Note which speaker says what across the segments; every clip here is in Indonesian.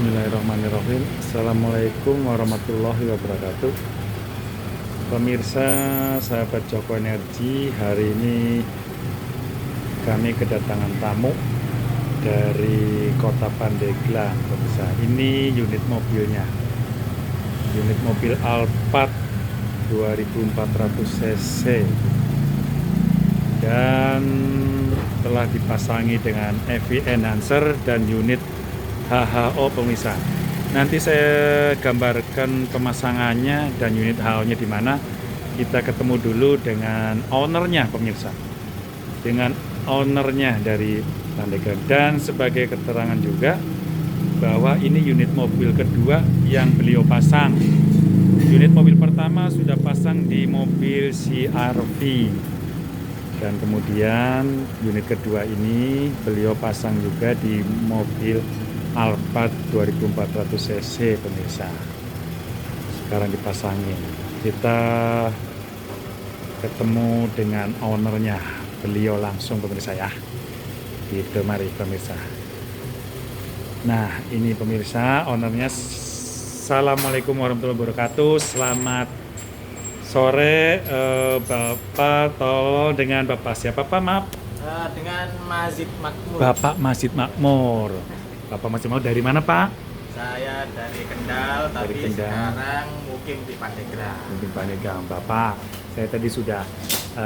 Speaker 1: Bismillahirrahmanirrahim. Assalamualaikum warahmatullahi wabarakatuh. Pemirsa, sahabat Joko Energi, hari ini kami kedatangan tamu dari Kota Pandeglang. Pemirsa, ini unit mobilnya, unit mobil Alphard 2400 cc dan telah dipasangi dengan EV Enhancer dan unit HHO. Pemirsa, nanti saya gambarkan pemasangannya dan unit HHO-nya di mana. Kita ketemu dulu dengan ownernya, pemirsa, dengan ownernya dari Pandeglang, dan sebagai keterangan juga bahwa ini unit mobil kedua yang beliau pasang. Unit mobil pertama sudah pasang di mobil CR-V, dan kemudian unit kedua ini beliau pasang juga di mobil Alphard 2400 cc. Pemirsa, sekarang dipasangin. Kita ketemu dengan ownernya, beliau langsung, pemirsa ya. Gitu, mari pemirsa. Nah, ini pemirsa ownernya. Assalamualaikum warahmatullahi wabarakatuh. Selamat sore, Bapak. Tolong dengan Bapak siapa, Pak? Maaf.
Speaker 2: Dengan Mazid Makmur.
Speaker 1: Bapak Mazid Makmur. Bapak Mazid Makmur dari mana, Pak?
Speaker 2: Saya dari Kendal, tapi
Speaker 1: Kendal.
Speaker 2: sekarang mukim di Pandeglang.
Speaker 1: Mungkin Pandeglang. Bapak, saya tadi sudah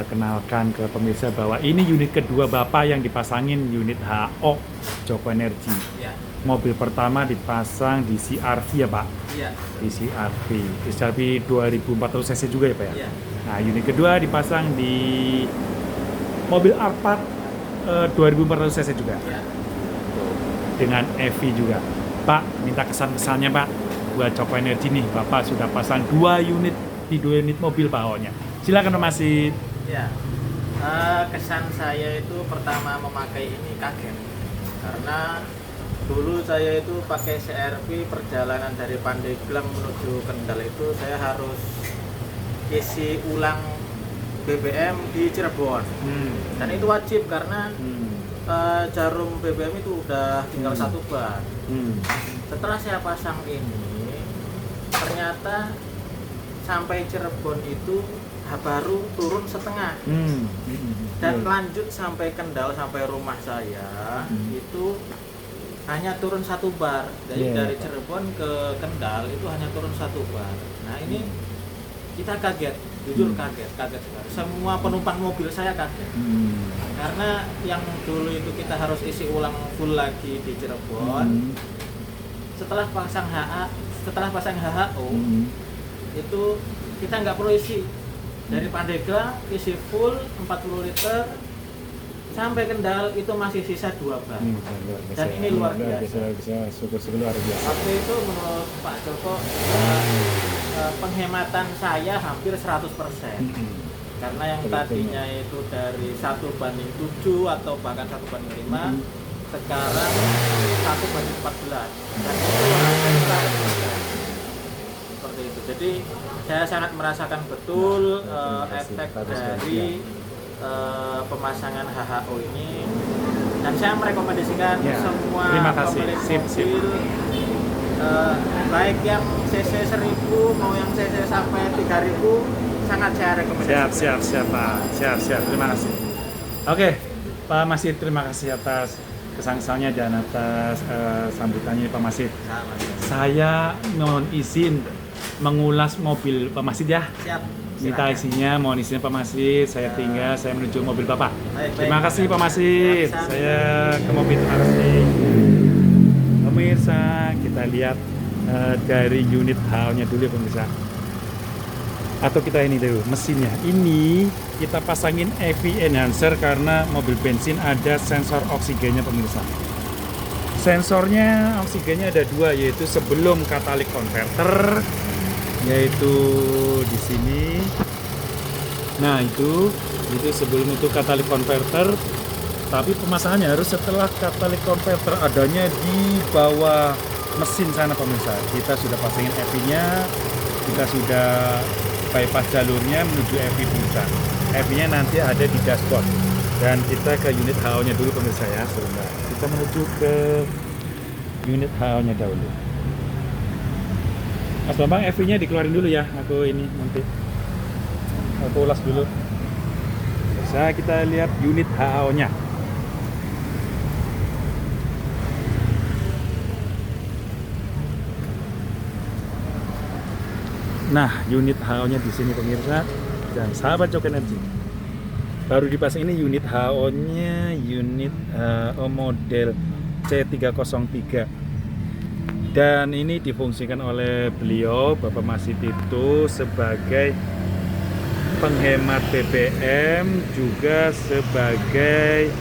Speaker 1: kenalkan ke pemirsa bahwa ini unit kedua Bapak yang dipasangin unit HO Joko Energi.
Speaker 2: Ya.
Speaker 1: Mobil pertama dipasang di CR-V ya, Pak?
Speaker 2: Iya.
Speaker 1: Di CR-V. CR-V 2400 cc juga ya, Pak ya?
Speaker 2: Iya.
Speaker 1: Nah, unit kedua dipasang di mobil Alphard 2400 cc juga.
Speaker 2: Iya.
Speaker 1: Dengan EV juga. Pak, minta kesan-kesannya, Pak, buat Joko Energi nih. Bapak sudah pasang 2 unit di 2 unit mobil Pak O-nya. Silakan, Pak Mazid.
Speaker 2: Ya. Kesan saya itu pertama memakai ini kaget. Karena dulu saya itu pakai CR-V, perjalanan dari Pandeglang menuju Kendal itu saya harus isi ulang BBM di Cirebon. Dan itu wajib karena jarum BBM itu udah tinggal 1 bar. Setelah saya pasang ini, ternyata sampai Cirebon itu baru turun setengah. Dan lanjut sampai Kendal, sampai rumah saya itu hanya turun 1 bar. Dari Cirebon ke Kendal itu hanya turun 1 bar. Nah, ini kita kaget, jujur kaget sekali. Semua penumpang mobil saya kaget. Karena yang dulu itu kita harus isi ulang full lagi di Cirebon. Setelah pasang HHO itu kita nggak perlu isi. Dari Pandeglang isi full 40 liter sampai Kendal itu masih sisa 2 bar. Dan ini luar biasa.
Speaker 1: Syukur luar biasa.
Speaker 2: Waktu itu menurut Pak Joko penghematan saya hampir 100%. Karena yang tadinya itu dari 1:7 atau bahkan 1:5, sekarang 1:14. Dan itu hampir 100%. Seperti itu. Jadi saya sangat merasakan betul efek dari pemasangan HHO ini, dan saya merekomendasikan semua pemilik mobil, baik yang CC 1000 mau yang CC sampai 3000, sangat saya rekomendasikan.
Speaker 1: Siap Pak. Siap. Terima kasih. Oke, Pak Mazid, terima kasih atas kesan-kesannya dan atas sambutannya, Pak Mazid. Saya mohon izin mengulas mobil Pak Mazid ya.
Speaker 2: Siap.
Speaker 1: Minta isinya, mohon izinnya Pak Mazid. Saya tinggal, saya menuju mobil Bapak.
Speaker 2: Baik.
Speaker 1: Terima kasih Pak Mazid. Saya ke mobil, terima kasih. Pemirsa, kita lihat dari unit HO-nya dulu ya, pemirsa. Atau kita ini dulu, mesinnya. Ini kita pasangin EV Enhancer karena mobil bensin ada sensor oksigennya, pemirsa. Sensornya oksigennya ada 2, yaitu sebelum catalytic converter, yaitu di sini. Nah, itu sebelum itu catalytic converter, tapi pemasangannya harus setelah catalytic converter, adanya di bawah mesin sana, pemirsa. Kita sudah pasangin EV-nya, kita sudah bypass jalurnya menuju EV, pemirsa. EV-nya nanti ada di dashboard. Dan kita ke unit HO-nya dulu, pemirsa ya. Sebentar. Kita menuju ke unit HO-nya dahulu. Mas Bambang, EV-nya dikeluarin dulu ya, aku ini nanti aku ulas dulu. Bisa kita lihat unit HO-nya. Nah, unit HO-nya di sini pemirsa dan sahabat Joko Energi. Baru dipasang ini unit HO-nya, unit HO model C303. Dan ini difungsikan oleh beliau, Bapak Masih Tito, sebagai penghemat BBM, juga sebagai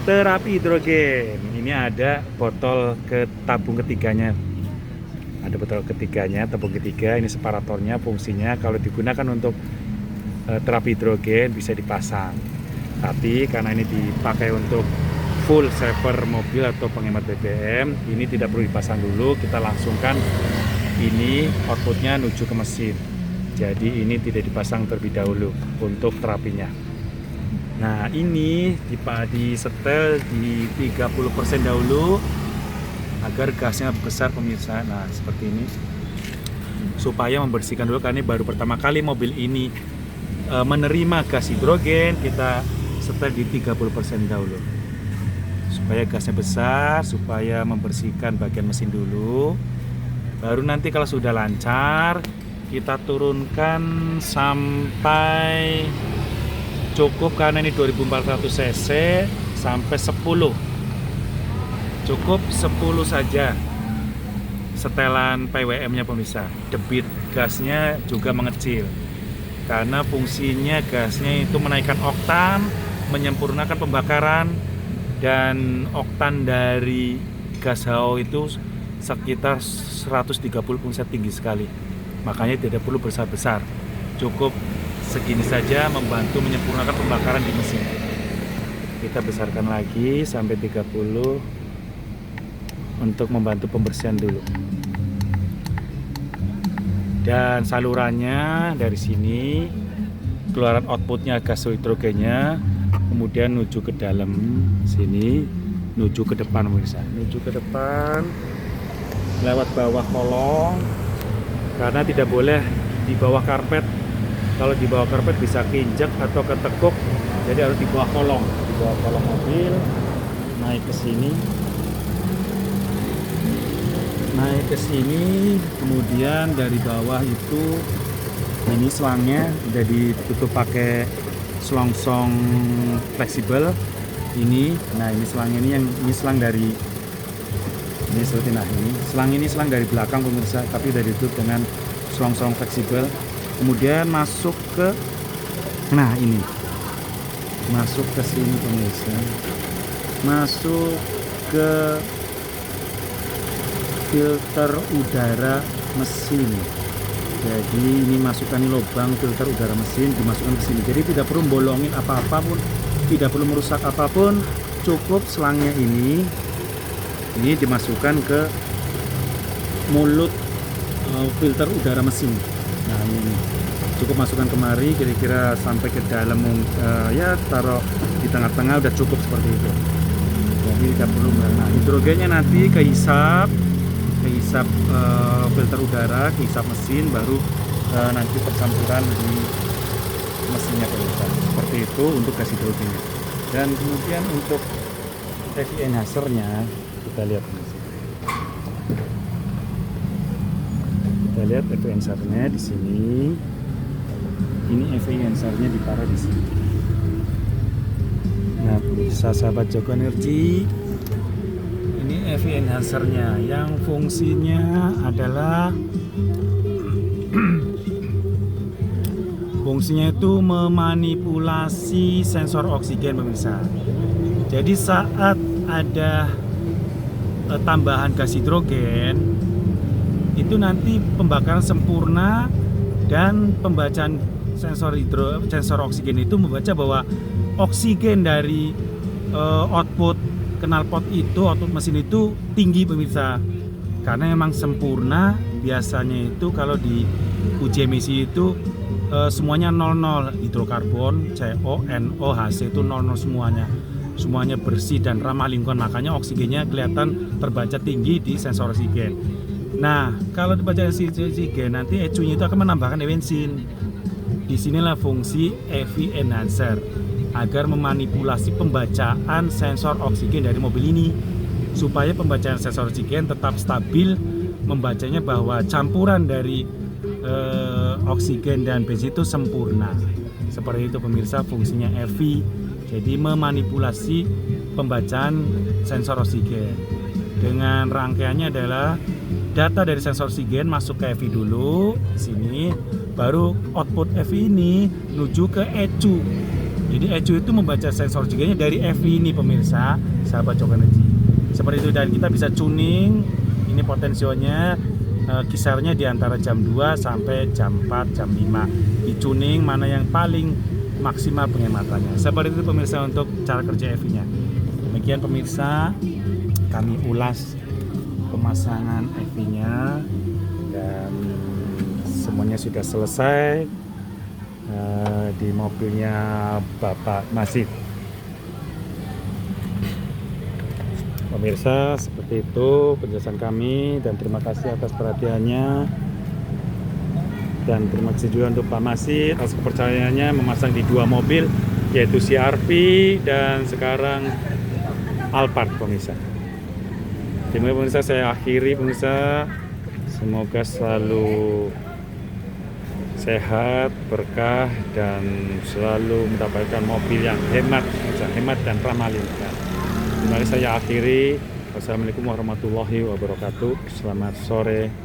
Speaker 1: terapi hidrogen. Ini ada botol tabung ketiganya. Ada botol ketiganya, tabung ketiga. Ini separatornya, fungsinya kalau digunakan untuk terapi hidrogen bisa dipasang. Tapi karena ini dipakai untuk full saver mobil atau penghemat BBM, ini tidak perlu dipasang dulu, kita langsungkan ini outputnya menuju ke mesin. Jadi ini tidak dipasang terlebih dahulu untuk terapinya. Nah, ini disetel di 30% dahulu agar gasnya besar pemirsa. Nah, seperti ini supaya membersihkan dulu, karena ini baru pertama kali mobil ini menerima gas hidrogen. Kita setel di 30% dahulu supaya gasnya besar, supaya membersihkan bagian mesin dulu. Baru nanti kalau sudah lancar kita turunkan sampai cukup, karena ini 2400 cc, sampai 10. Cukup 10 saja setelan PWM-nya pemirsa. Debit gasnya juga mengecil karena fungsinya gasnya itu menaikkan oktan, menyempurnakan pembakaran. Dan oktan dari gas HO itu sekitar 130, pusat tinggi sekali. Makanya tidak perlu besar-besar. Cukup segini saja membantu menyempurnakan pembakaran di mesin. Kita besarkan lagi sampai 30 untuk membantu pembersihan dulu. Dan salurannya dari sini, keluaran outputnya gas hidrogennya, kemudian menuju ke dalam sini, menuju ke depan pemirsa, menuju ke depan lewat bawah kolong, karena tidak boleh di bawah karpet. Kalau di bawah karpet bisa keinjak atau ketekuk, jadi harus di bawah kolong mobil. Naik ke sini, kemudian dari bawah itu ini selangnya udah ditutup pakai selongsong fleksibel ini. Nah, ini selangnya ini selang dari ini seperti ini selang dari belakang pemirsa, tapi udah ditutup dengan selongsong fleksibel. Kemudian masuk ke masuk ke sini pemirsa, masuk ke filter udara mesin. Jadi ini masukkan lubang filter udara mesin, dimasukkan ke sini. Jadi tidak perlu bolongin apa-apapun, tidak perlu merusak apapun. Cukup selangnya ini dimasukkan ke mulut filter udara mesin. Nah, ini cukup masukkan kemari, kira-kira sampai ke dalam, ya taruh di tengah-tengah, udah cukup seperti itu. Jadi tidak perlu. Nah, hidrogennya nanti kehisap filter udara, kehisap mesin, baru nanti percampuran di mesinnya pemirsa. Seperti itu untuk gas hidrogennya. Dan kemudian untuk EV enhancer-nya kita lihat pemirsa. Kita lihat EV enhancer-nya di sini. Ini EV enhancer-nya ditaruh di sini. Nah, pemirsa sahabat Joko Energi, ini EV enhancer-nya yang fungsinya adalah fungsinya itu memanipulasi sensor oksigen pemirsa. Jadi saat ada tambahan gas hidrogen, itu nanti pembakaran sempurna, dan pembacaan sensor oksigen itu membaca bahwa oksigen dari output knalpot itu, output mesin itu tinggi pemirsa, karena memang sempurna. Biasanya itu kalau di uji emisi itu semuanya 00, hidrokarbon, CO, NO, HC itu 00 semuanya. semuanya bersih dan ramah lingkungan, makanya oksigennya kelihatan terbaca tinggi di sensor oksigen. Nah, kalau dibaca oksigen nanti ECU-nya itu akan menambahkan bensin. Disinilah fungsi EV Enhancer agar memanipulasi pembacaan sensor oksigen dari mobil ini supaya pembacaan sensor oksigen tetap stabil, membacanya bahwa campuran dari oksigen dan bensin itu sempurna. Seperti itu pemirsa fungsinya EV. Jadi memanipulasi pembacaan sensor oksigen. Dengan rangkaiannya adalah data dari sensor oksigen masuk ke EV dulu di sini, baru output EV ini menuju ke ECU. Jadi ECU itu membaca sensor oksigennya dari EV ini pemirsa, sahabat Joko Energi. Seperti itu, dan kita bisa tuning ini potensionya kisarnya di antara jam 2 sampai jam 4, jam 5. Di-tuning mana yang paling maksimal penghematannya. Seperti itu pemirsa untuk cara kerja EV-nya. Demikian pemirsa, kami ulas pemasangan EV-nya dan semuanya sudah selesai di mobilnya Bapak Masif. Pemirsa, seperti itu penjelasan kami dan terima kasih atas perhatiannya, dan terima kasih juga untuk Pak Masih atas kepercayaannya memasang di 2 mobil, yaitu CR-V dan sekarang Alphard pemirsa. Terima kasih pemirsa, saya akhiri pemirsa, semoga selalu sehat, berkah, dan selalu mendapatkan mobil yang hemat dan ramah lingkungan. Terima kasih, saya akhiri. Wassalamualaikum warahmatullahi wabarakatuh. Selamat sore.